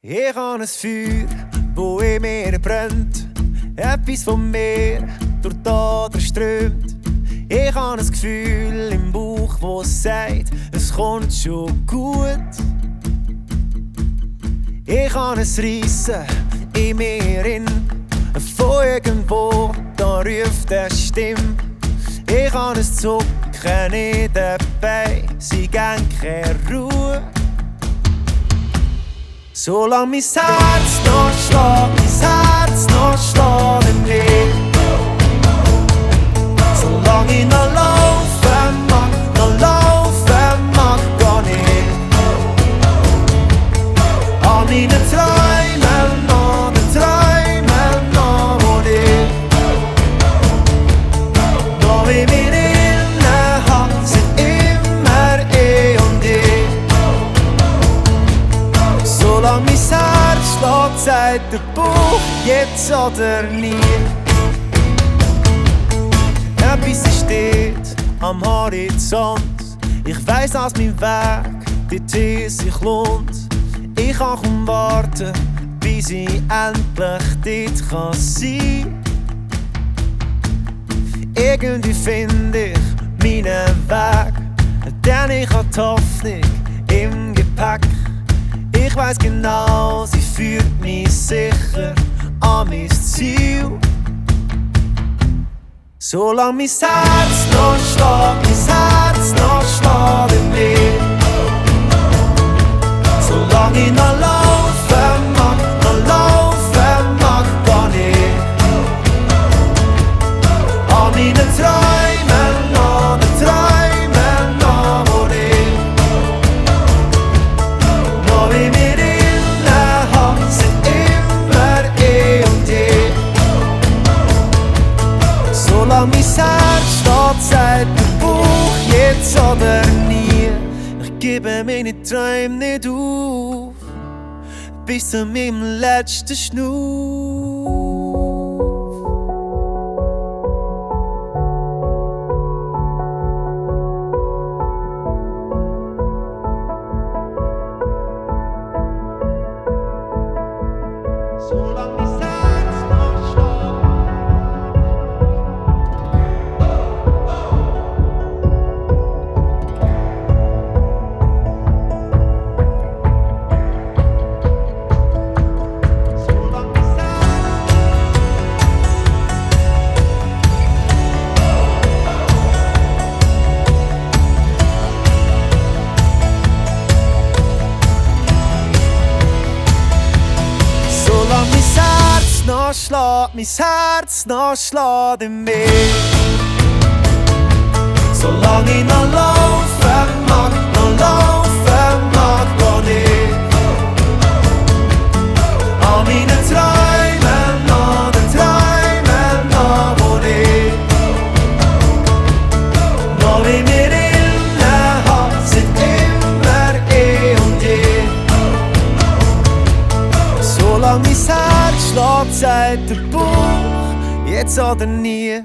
Ich habe ein Feuer, wo in mir brennt. Etwas von mir durch die Adern strömt. Ich habe ein Gefühl im Bauch, das sagt, es kommt schon gut. Ich habe ein Reissen in mir in. Von irgendwo, da ruft eine Stimme. Ich habe ein Zucken in den Beinen, sie geben keine Ruhe. Solange mein Herz noch schlägt, mein Herz noch schlägt im Leben. Solange ich noch laufen mag, gar nicht. An meinen Träumen noch, den Träumen noch, wo ich noch in mir innen hab, sind immer und ich. Solange mein Herz schlägt, sagt der Bauch, jetzt oder nie. Etwas steht am Horizont. Ich weiss, dass mein Weg dorthin sich lohnt. Ich kann kaum warten, bis ich endlich dort sein kann. Irgendwie finde ich meinen Weg, denn ich habe die Hoffnung im Gepäck. Ich weiss genau, sie führt mich sicher an mein Ziel. Solange mein Herz noch schlägt, mein Herz noch schlägt im Leben. Solange ich noch laufen mag, gar nicht. An meinen Träumen noch, den Träumen noch, wo ich noch in mir innen hab, sind immer und je. Solange mein Herz schlägt, sagt der Bauch, jetzt oder nie. Ich gebe meine Träume nicht auf, bis zu meinem letzten Schnuff. Solange mein Herz noch schlägt. Mein Herz noch schlägt in mir. Solange ich noch laufen mag, gar nicht. An meinen Träumen noch, den Träumen noch, wo ich noch in mir innen hab, sind immer und je. Solange mein Herz schlägt, sagt der Bauch, jetzt oder nie.